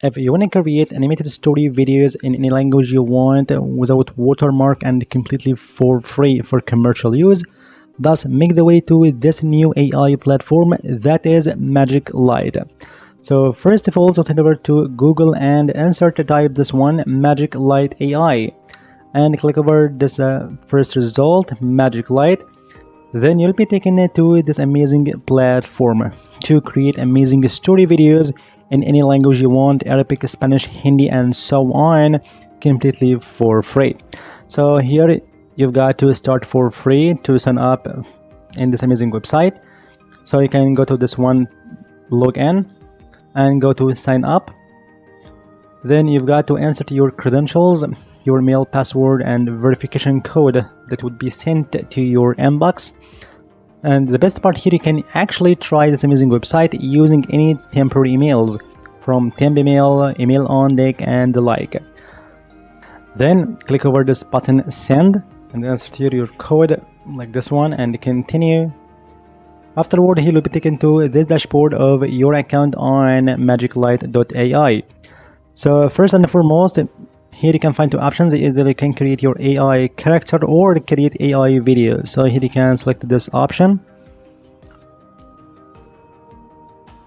If you want to create animated story videos in any language you want without watermark and completely for free for commercial use, thus make the way to this new AI platform that is Magic Light. So first of all, just head over to Google and type this one, Magic Light AI, and click over this first result, Magic Light. Then you'll be taken to this amazing platform to create amazing story videos in any language you want, Arabic, Spanish, Hindi, and so on, completely for free. So here you've got to start for free to sign up in this amazing website. So you can go to this one, login, and go to sign up. Then you've got to insert your credentials, your mail password, and verification code that would be sent to your inbox. And the best part here, you can actually try this amazing website using any temporary emails from temp email, email on deck, and the like. Then click over this button, send, and insert here your code like this one and continue. Afterward, he will be taken to this dashboard of your account on magiclight.ai. So first and foremost, here you can find two options. Either you can create your AI character or create AI video. So here you can select this option.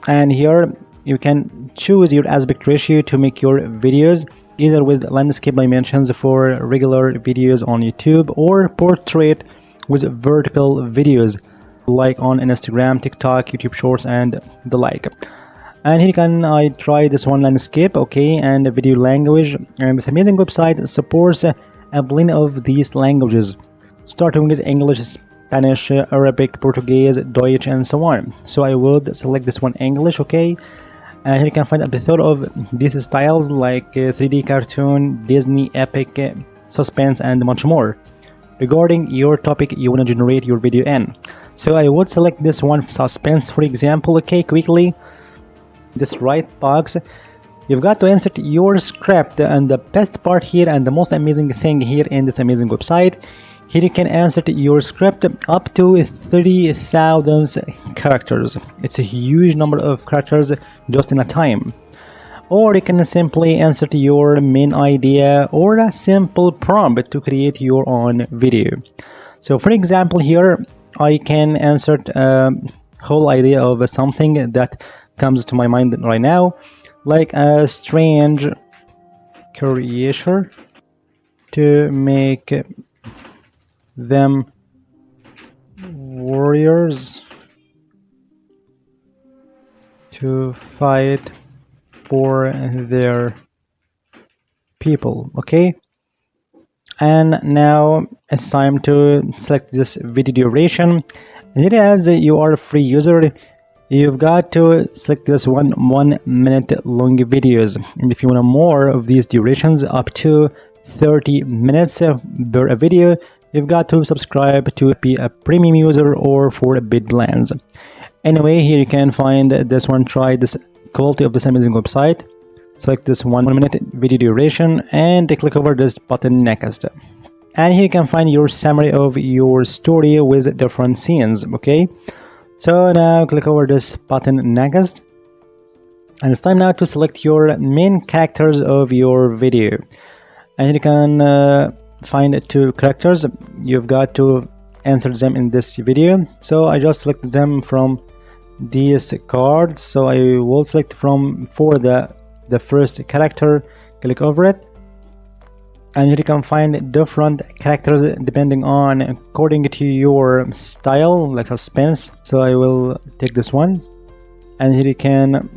And here you can choose your aspect ratio to make your videos, either with landscape dimensions for regular videos on YouTube or portrait with vertical videos like on Instagram, TikTok, YouTube Shorts, and the like. And here I try this one, landscape, okay, and video language. And this amazing website supports a blend of these languages, starting with English, Spanish, Arabic, Portuguese, Deutsch, and so on. So I would select this one, English, okay. And here you can find a plethora of these styles like 3D cartoon, Disney, epic, suspense, and much more, regarding your topic you want to generate your video in. So I would select this one, suspense, for example, okay, quickly. This right box, you've got to insert your script, and the best part here and the most amazing thing here in this amazing website, here you can insert your script up to 30,000 characters. It's a huge number of characters just in a time. Or you can simply insert your main idea or a simple prompt to create your own video. So for example, here I can insert a whole idea of something that comes to my mind right now, like a strange creature to make them warriors to fight for their people, okay. And now it's time to select this video duration. And here, as you are a free user, you've got to select this 1 minute long videos, and if you want more of these durations up to 30 minutes per video, you've got to subscribe to be a premium user or for bid plans. Anyway, here you can find this one, try this quality of this amazing website, select this 1 minute video duration and click over this button, next. And here you can find your summary of your story with different scenes, okay. So now click over this button, next, and it's time now to select your main characters of your video. And you can find two characters. You've got to insert them in this video. So I just selected them from these cards. So I will select for the first character, click over it. And here you can find different characters depending on according to your style, like suspense. So I will take this one, and here you can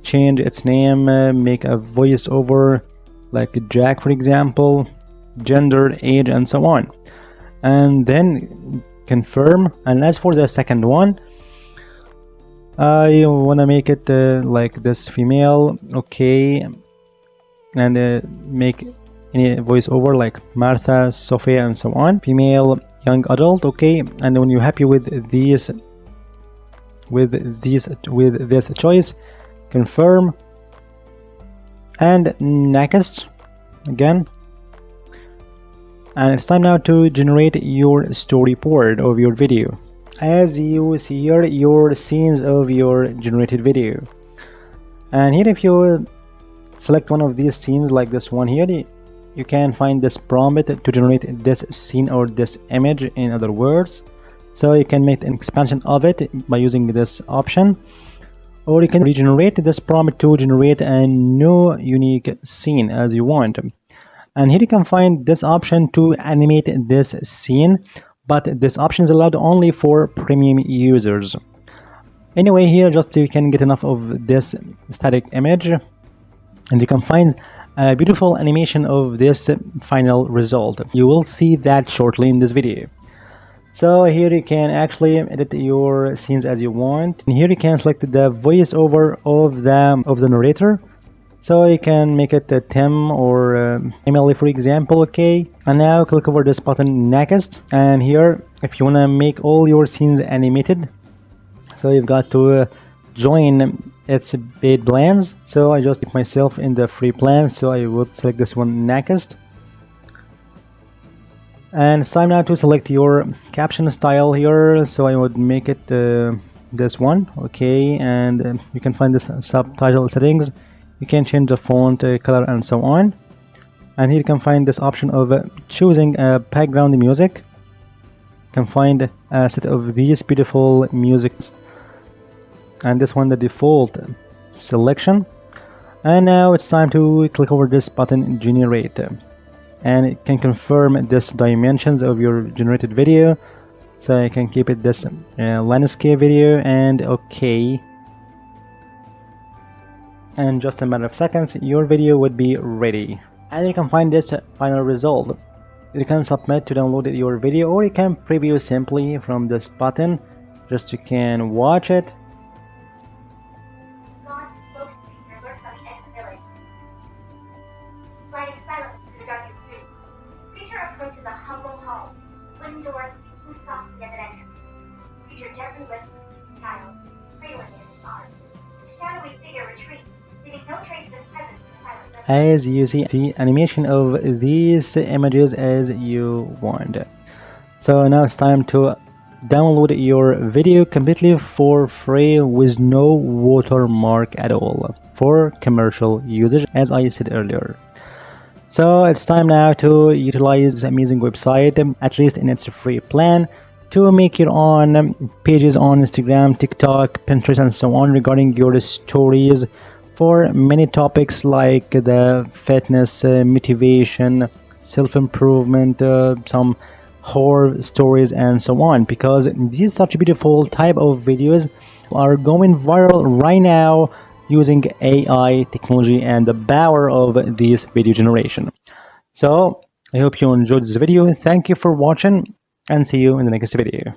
change its name, make a voiceover like Jack, for example, gender, age, and so on, and then confirm. And as for the second one, I want to make it like this, female, okay, and make any voiceover like Martha, Sophia, and so on, female, young adult, okay. And when you're happy with this choice, confirm and next again. And it's time now to generate your storyboard of your video. As you see here, your scenes of your generated video. And here, if you select one of these scenes like this one here, you can find this prompt to generate this scene or this image, in other words. So you can make an expansion of it by using this option, or you can regenerate this prompt to generate a new unique scene as you want. And here you can find this option to animate this scene, but this option is allowed only for premium users. Anyway, here just you can get enough of this static image, and you can find a beautiful animation of this final result. You will see that shortly in this video. So here you can actually edit your scenes as you want, and here you can select the voiceover of the narrator. So you can make it Tim or Emily, for example. Okay, and now click over this button next, and here if you want to make all your scenes animated, so you've got to join its paid plans. So I just keep myself in the free plan, so I would select this one next. And it's time now to select your caption style here, so I would make it this one. Okay, and you can find this subtitle settings. You can change the font color and so on, and here you can find this option of choosing background music. You can find a set of these beautiful musics, and this one the default selection. And now it's time to click over this button generate, and it can confirm this dimensions of your generated video, so I can keep it this landscape video, and okay, and just a matter of seconds your video would be ready. And you can find this final result. You can submit to download your video, or you can preview simply from this button. Just you can watch it. Approaches a humble home. Wooden doors creaking softly as it enters. Creature gently lifts the child, cradling it in his arms. The shadowy figure retreats, leaving no trace of his presence in the silent river. As you see the animation of these images as you want. So now it's time to download your video completely for free with no watermark at all for commercial usage, as I said earlier. So it's time now to utilize this amazing website, at least in its free plan, to make your own pages on Instagram, TikTok, Pinterest, and so on regarding your stories for many topics like the fitness, motivation, self-improvement, some horror stories, and so on, because these such beautiful type of videos are going viral right now using AI technology and the power of this video generation. So I hope you enjoyed this video. Thank you for watching, and see you in the next video.